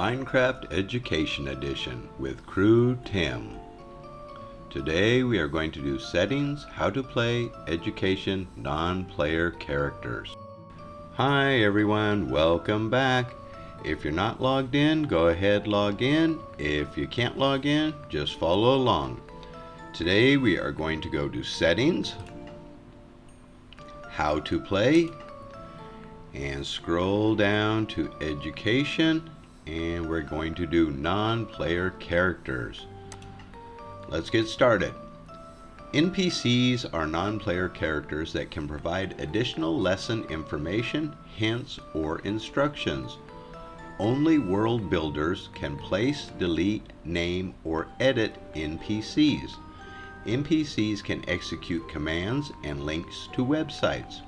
Minecraft Education Edition with Crew Tim. Today we are going to do settings, how to play education non-player characters. Hi everyone, welcome back. If you're not logged in, go ahead log in. If you can't log in, just follow along. Today we are going to go to settings, how to play, and scroll down to education, and we're going to do non-player characters. Let's get started. NPCs are non-player characters that can provide additional lesson information, hints, or instructions. Only world builders can place, delete, name, or edit NPCs. NPCs can execute commands and links to websites.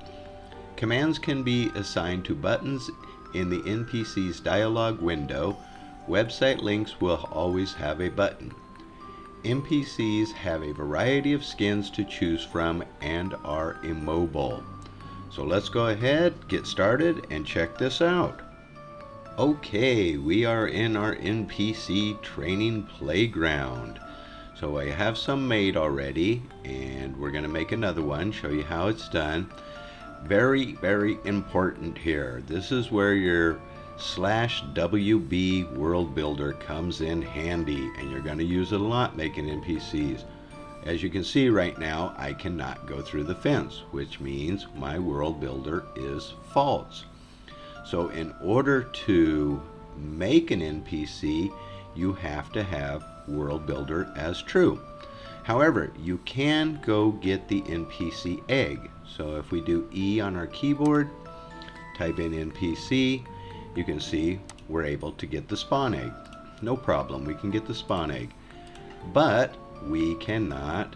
Commands can be assigned to buttons in the NPC's dialog window. Website links will always have a button. NPCs have a variety of skins to choose from and are immobile. So let's go ahead, get started, and check this out. Okay, we are in our NPC training playground. So I have some made already, and we're going to make another one, show you how it's done. Very, very important here. This is where your /WB world builder comes in handy, and you're going to use it a lot making NPCs. As you can see right now, I cannot go through the fence, which means my world builder is false. So in order to make an NPC, you have to have world builder as true. However, you can go get the NPC egg. So if we do E on our keyboard, type in NPC, you can see we're able to get the spawn egg. No problem, we can get the spawn egg. But we cannot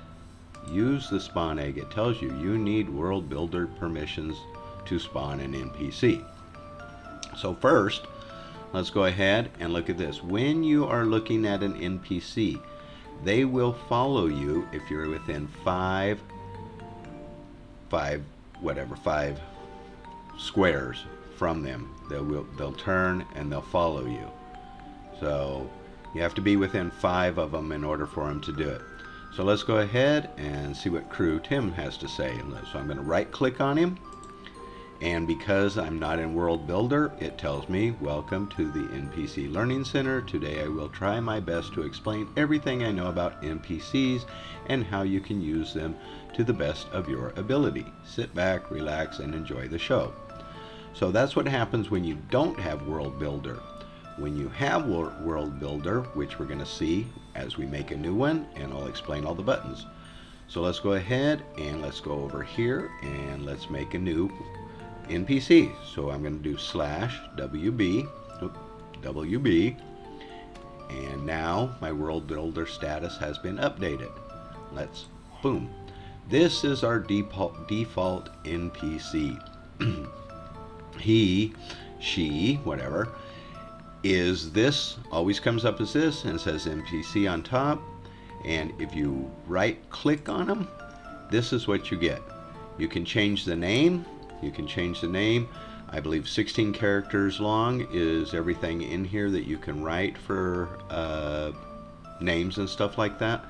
use the spawn egg. It tells you you need world builder permissions to spawn an NPC. So first, let's go ahead and look at this. When you are looking at an NPC, they will follow you if you're within five squares from them. They'll turn and they'll follow you. So you have to be within 5 of them in order for them to do it. So let's go ahead and see what Crew Tim has to say. So I'm going to right click on him, and because I'm not in World Builder, it tells me, welcome to the NPC Learning Center. Today I will try my best to explain everything I know about NPCs and how you can use them to the best of your ability. Sit back, relax, and enjoy the show. So that's what happens when you don't have World Builder. When you have World Builder, which we're going to see as we make a new one, and I'll explain all the buttons. So let's go ahead and let's go over here and let's make a new NPC. So I'm going to do /WB, and now my world builder status has been updated. Let's boom. This is our default NPC. He, she, whatever, is this, always comes up as this and says NPC on top, and if you right click on them, this is what you get. You can change the name. I believe 16 characters long is everything in here that you can write for names and stuff like that.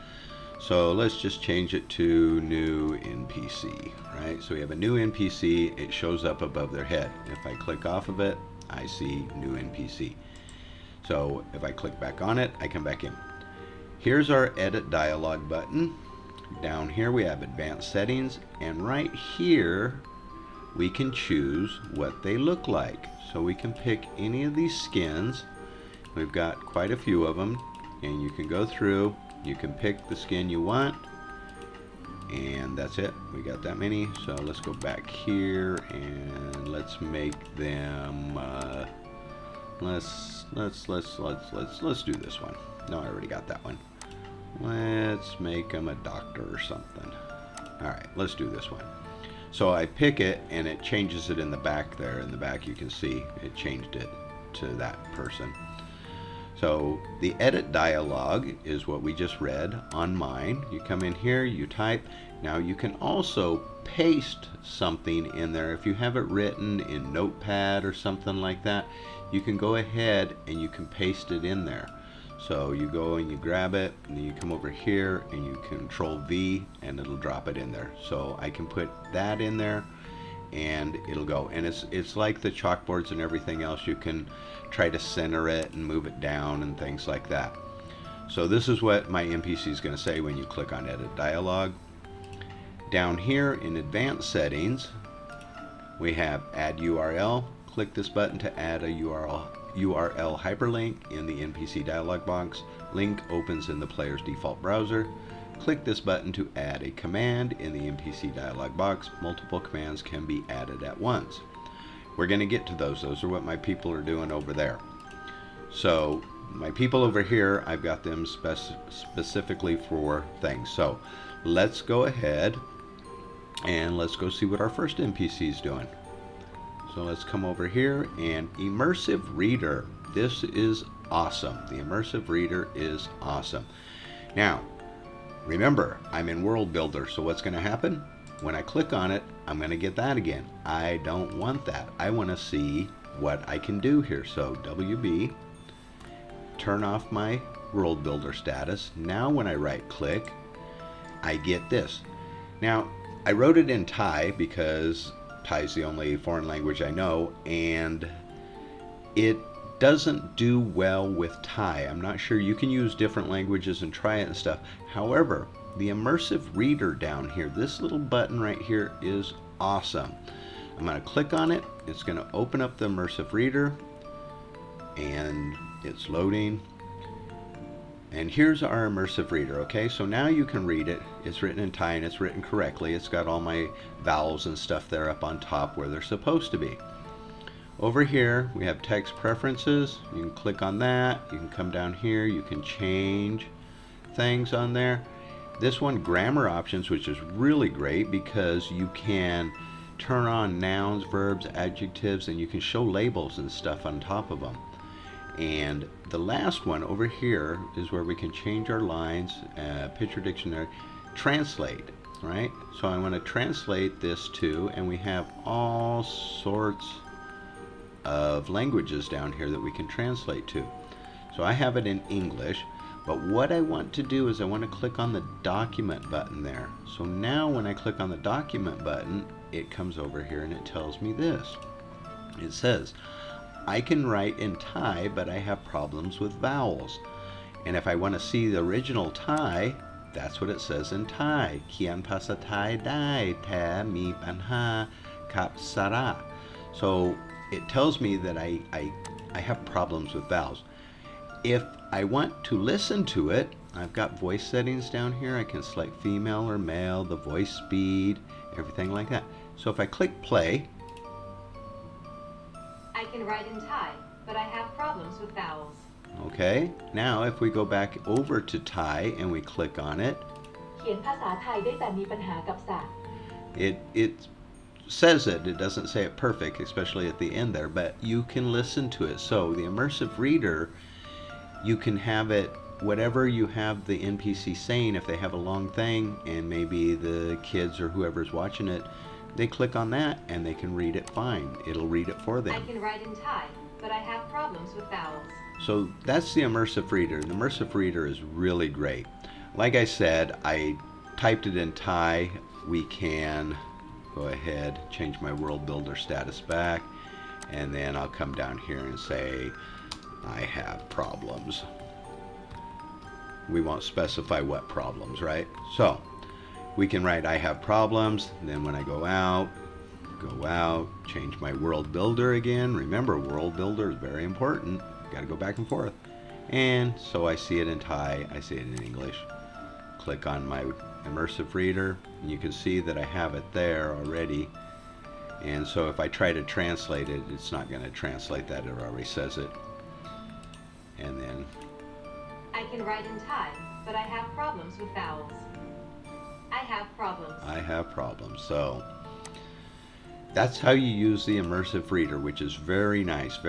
So let's just change it to new NPC, right? So we have a new NPC, it shows up above their head. If I click off of it, I see new NPC. So if I click back on it, I come back in. Here's our edit dialog button. Down here we have advanced settings, and right here we can choose what they look like. So we can pick any of these skins. We've got quite a few of them, and you can go through, you can pick the skin you want, and that's it. We got that many. So let's go back here and let's make them let's do this one. No, I already got that one. Let's make them a doctor or something. All right, let's do this one. So I pick it and it changes it in the back there. In the back you can see it changed it to that person. So the edit dialog is what we just read on mine. You come in here, you type. Now you can also paste something in there. If you have it written in Notepad or something like that, you can go ahead and you can paste it in there. So you go and you grab it, and then you come over here and you Control V and it'll drop it in there. So I can put that in there and it'll go. And it's like the chalkboards and everything else. You can try to center it and move it down and things like that. So this is what my MPC is going to say when you click on Edit Dialog. Down here in Advanced Settings, we have Add URL. Click this button to add a URL hyperlink in the NPC dialog box. Link opens in the player's default browser. Click this button to add a command in the NPC dialog box. Multiple commands can be added at once. We're going to get to those. Those are what my people are doing over there. So my people over here, I've got them specifically for things. So let's go ahead and let's go see what our first NPC is doing. So let's come over here and Immersive Reader. This is awesome. The Immersive Reader is awesome. Now, remember, I'm in World Builder, so what's going to happen? When I click on it, I'm going to get that again. I don't want that. I want to see what I can do here. So WB, turn off my World Builder status. Now when I right click, I get this. Now, I wrote it in Thai because Thai is the only foreign language I know, and it doesn't do well with Thai. I'm not sure. You can use different languages and try it and stuff. However, the Immersive Reader down here, this little button right here is awesome. I'm going to click on it. It's going to open up the Immersive Reader, and it's loading. And here's our Immersive Reader. Okay, so now you can read it. It's written in Thai and it's written correctly. It's got all my vowels and stuff there up on top where they're supposed to be. Over here we have text preferences. You can click on that. You can come down here. You can change things on there. This one, grammar options, which is really great because you can turn on nouns, verbs, adjectives, and you can show labels and stuff on top of them. And the last one over here is where we can change our lines, picture dictionary, translate, right? So I want to translate this to, and we have all sorts of languages down here that we can translate to. So I have it in English. But what I want to do is I want to click on the document button there. So now when I click on the document button, it comes over here and it tells me this. It says, I can write in Thai, but I have problems with vowels. And if I want to see the original Thai, that's what it says in Thai. Kian Pasa Thai Dai Ta Mi Panha Kap Sara. So it tells me that I have problems with vowels. If I want to listen to it, I've got voice settings down here. I can select female or male, the voice speed, everything like that. So if I click play, I can write in Thai, but I have problems with vowels. Okay, now if we go back over to Thai and we click on it, เขียนภาษาไทยได้แต่มีปัญหากับศัพท์ it says it. It doesn't say it perfect, especially at the end there, but you can listen to it. So the Immersive Reader, you can have it, whatever you have the NPC saying, if they have a long thing and maybe the kids or whoever's watching it, they click on that and they can read it fine. It'll read it for them. I can write in Thai, but I have problems with vowels. So that's the Immersive Reader. The Immersive Reader is really great. Like I said, I typed it in Thai. We can go ahead, change my World Builder status back, and then I'll come down here and say, I have problems. We won't specify what problems, right? So we can write I have problems, and then when I go out, change my World Builder again. Remember, World Builder is very important. Got to go back and forth. And so I see it in Thai, I see it in English. Click on my Immersive Reader, and you can see that I have it there already. And so if I try to translate it, it's not going to translate that. It already says it. And then I can write in Thai, but I have problems with vowels. I have problems. I have problems. So that's how you use the Immersive Reader, which is very nice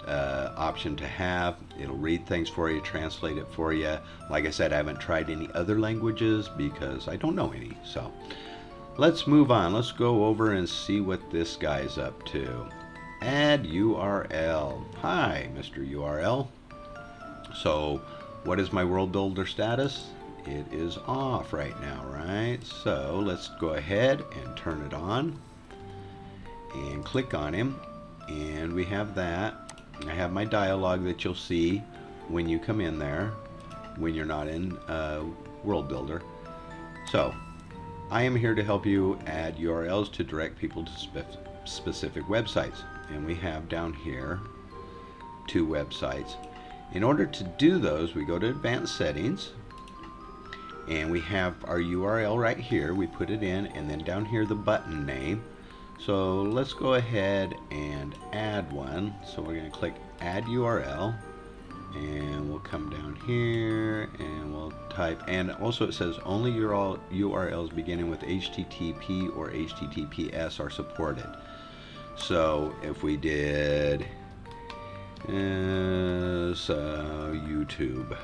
option to have. It'll read things for you, translate it for you. Like I said, I haven't tried any other languages because I don't know any. So let's move on. Let's go over and see what this guy's up to. Add URL. Hi, Mr. URL. So what is my world builder status? It is off right now, right? So let's go ahead and turn it on and click on him, and we have that. I have my dialogue that you'll see when you come in there, when you're not in World Builder. So I am here to help you add URLs to direct people to specific websites, and we have down here 2 websites. In order to do those, we go to Advanced Settings, and we have our URL right here. We put it in, and then down here the button name. So let's go ahead and add one. So we're going to click Add URL, and we'll come down here and we'll type, and also it says only URLs beginning with HTTP or HTTPS are supported. So if we did YouTube,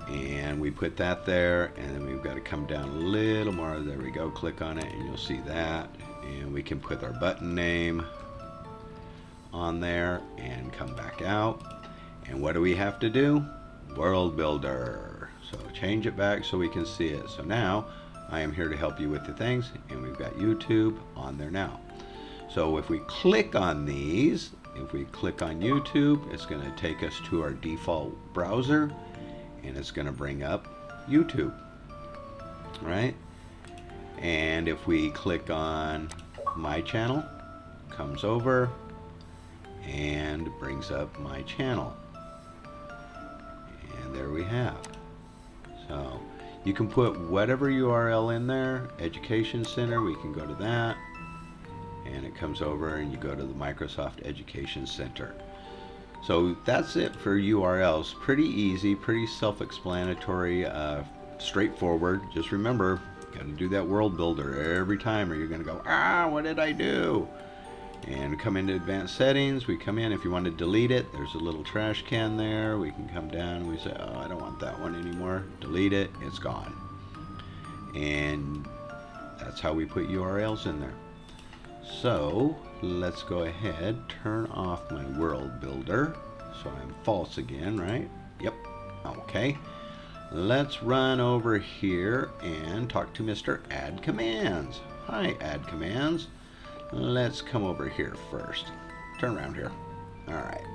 and we put that there, and then we've got to come down a little more. There we go. Click on it and you'll see that, and we can put our button name on there and come back out. And what do we have to do? World Builder. So change it back so we can see it. So now I am here to help you with the things, and we've got YouTube on there now. So if we click on these, if we click on YouTube, it's going to take us to our default browser, and it's going to bring up YouTube, right? And if we click on my channel, comes over and brings up my channel, and there we have. So you can put whatever URL in there. Education Center, we can go to that, and it comes over and you go to the Microsoft Education Center. So that's it for URLs. Pretty easy, pretty self-explanatory, straightforward. Just remember, got to do that world builder every time, or you're going to go, what did I do? And come into Advanced Settings. We come in. If you want to delete it, there's a little trash can there. We can come down and we say, I don't want that one anymore. Delete it. It's gone. And that's how we put URLs in there. So let's go ahead, turn off my world builder. So I'm false again, right? Yep. Okay. Let's run over here and talk to Mr. Add Commands. Hi, Add Commands. Let's come over here first. Turn around here. All right.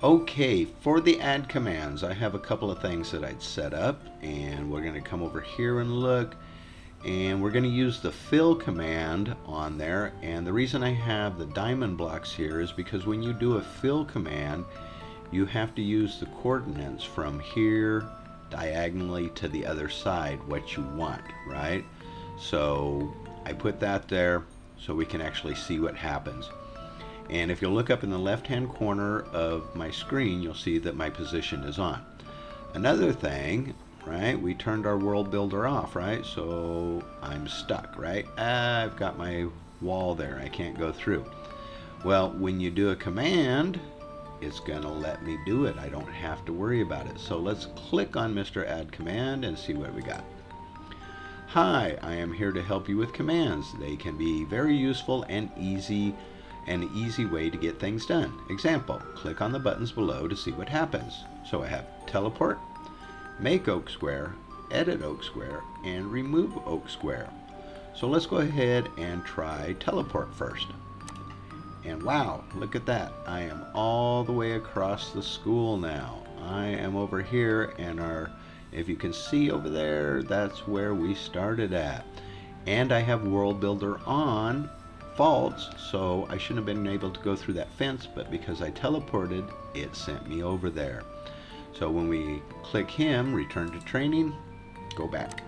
Okay, for the add commands, I have a couple of things that I'd set up, and we're going to come over here and look. And we're going to use the fill command on there, and the reason I have the diamond blocks here is because when you do a fill command, you have to use the coordinates from here diagonally to the other side, what you want, right? So I put that there so we can actually see what happens. And if you look up in the left hand corner of my screen, you'll see that my position is on. Another thing, right, we turned our world builder off, right? So I'm stuck, right? I've got my wall there, I can't go through. Well, when you do a command, it's gonna let me do it. I don't have to worry about it. So let's click on Mr. Add Command and see what we got. Hi, I am here to help you with commands. They can be very useful and an easy way to get things done. Example, click on the buttons below to see what happens. So I have teleport, make oak square, edit oak square, and remove oak square. So let's go ahead and try teleport first. And wow, look at that. I am all the way across the school now. I am over here, and if you can see over there, that's where we started at. And I have World Builder on false, so I shouldn't have been able to go through that fence, but because I teleported, it sent me over there. So when we click him, return to training, go back.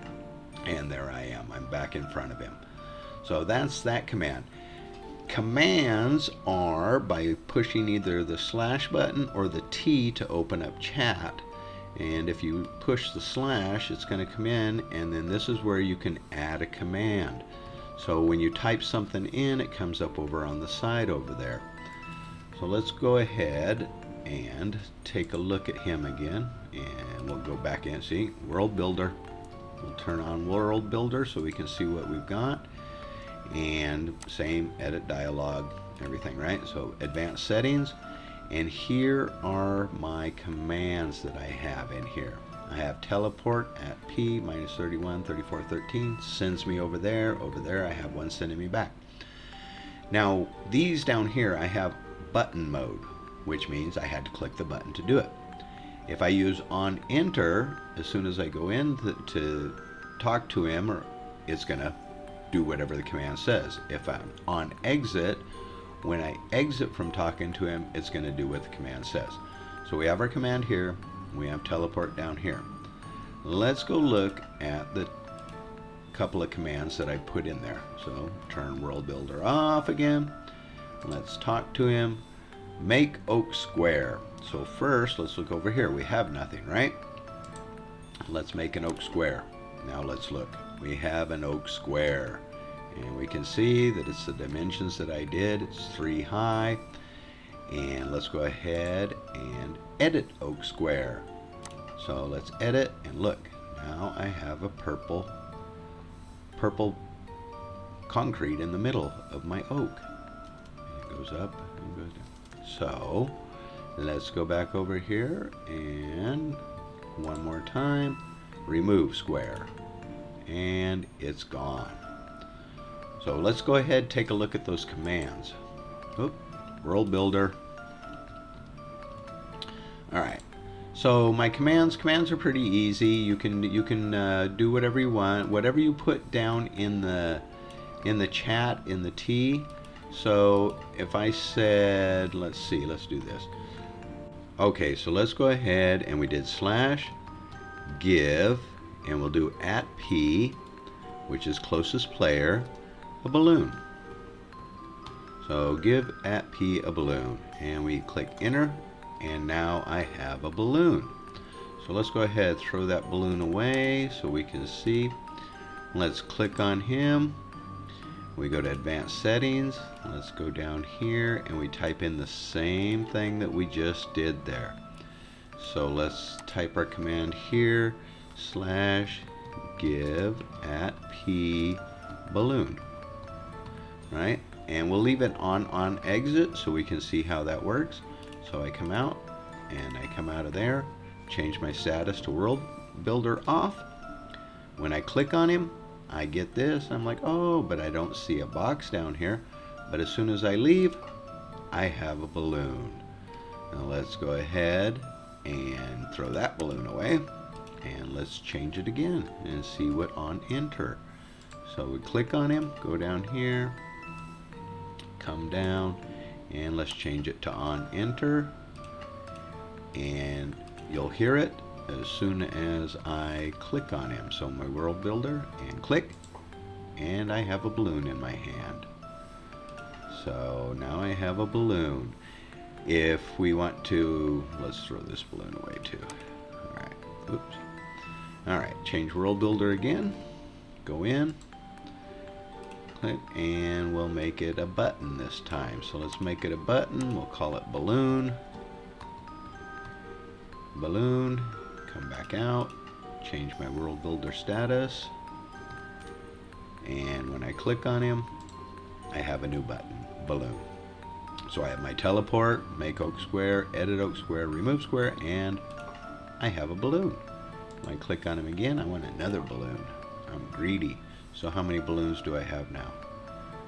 And there I am. I'm back in front of him. So that's that command. Commands are by pushing either the slash button or the T to open up chat. And if you push the slash, it's going to come in, and then this is where you can add a command. So when you type something in, it comes up over on the side over there. So let's go ahead and take a look at him again, and we'll go back in. See, World Builder. We'll turn on World Builder so we can see what we've got. And same edit dialog, everything, right? So advanced settings, and here are my commands that I have in here. I have teleport at P minus 31 34 13, sends me over there. Over there I have one sending me back. Now these down here I have button mode, which means I had to click the button to do it. If I use on enter, as soon as I go in to talk to him, or it's gonna do whatever the command says. If I'm on exit, when I exit from talking to him, it's gonna do what the command says. So we have our command here, we have teleport down here. Let's go look at the couple of commands that I put in there. So turn World Builder off again. Let's talk to him. Make oak square. So first, let's look over here. We have nothing, right? Let's make an oak square. Now let's look. We have an oak square. And we can see that it's the dimensions that I did. It's 3 high. And let's go ahead and edit oak square. So let's edit, and look. Now I have a purple concrete in the middle of my oak. And it goes up and goes down. So let's go back over here, and one more time, remove square, and it's gone. So let's go ahead and take a look at those commands. Oop, World Builder. Alright, so my commands are pretty easy. You can do whatever you want, whatever you put down in the chat, in the T. So if I said, let's see, let's do this. Okay, so let's go ahead, and we did slash give, and we'll do at P, which is closest player, a balloon. So give at P a balloon, and we click enter, and now I have a balloon. So let's go ahead, throw that balloon away so we can see. Let's click on him. We go to advanced settings. Let's go down here, and we type in the same thing that we just did there. So let's type our command here, slash give at P balloon, right? And we'll leave it on exit so we can see how that works. So I come out, and I come out of there, change my status to World Builder off. When I click on him, I get this. I'm like, oh, but I don't see a box down here. But as soon as I leave, I have a balloon. Now let's go ahead and throw that balloon away, and let's change it again and see what on enter. So we click on him, go down here, come down, and let's change it to on enter, and you'll hear it as soon as I click on him. So my World Builder, and click, and I have a balloon in my hand. So now I have a balloon. If we want to, let's throw this balloon away too. Alright, oops. Alright, change World Builder again, go in, click, and we'll make it a button this time. So let's make it a button, we'll call it balloon. Balloon, come back out, change my World Builder status, and when I click on him, I have a new button, balloon. So I have my teleport, make oak square, edit oak square, remove square, and I have a balloon. When I click on him again, I want another balloon. I'm greedy. So how many balloons do I have now?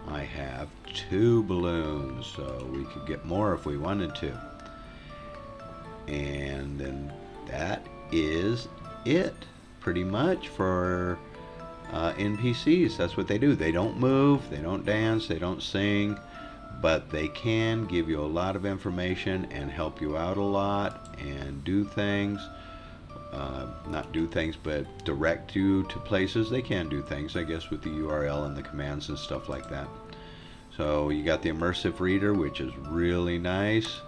I have 2 balloons, so we could get more if we wanted to. And then that is it pretty much for NPCs. That's what they do. They don't move, they don't dance, they don't sing, but they can give you a lot of information and help you out a lot and do things. Not do things, but direct you to places. They can do things, I guess, with the URL and the commands and stuff like that. So you got the Immersive Reader, which is really nice.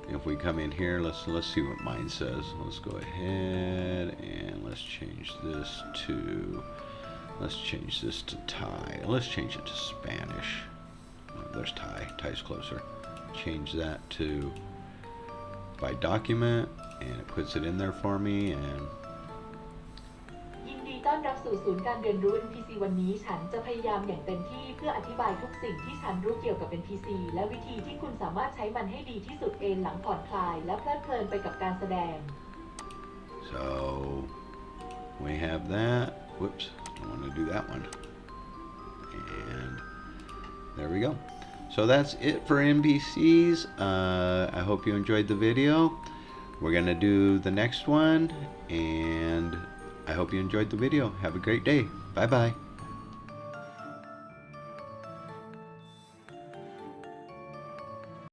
If we come in here, let's see what mine says. Let's go ahead and let's change this to Thai. Let's change it to Spanish. Oh, there's Thai. Thai's closer. Change that to by document, and it puts it in there for me. And ยินดีต้อนรับสู่ศูนย์การเรียนรู้ NPC วันนี้ฉันจะพยายามอย่างเต็มที่เพื่ออธิบายทุกสิ่งที่ฉันรู้เกี่ยวกับ NPC และวิธีที่คุณสามารถใช้มันให้ดีที่สุดเองหลังผ่อนคลายและเพลิดเพลินไปกับการแสดง So we have that. Whoops, I want to do that one. And there we go. So that's it for NPCs. I hope you enjoyed the video. We're going to do the next one, and I hope you enjoyed the video. Have a great day. Bye bye.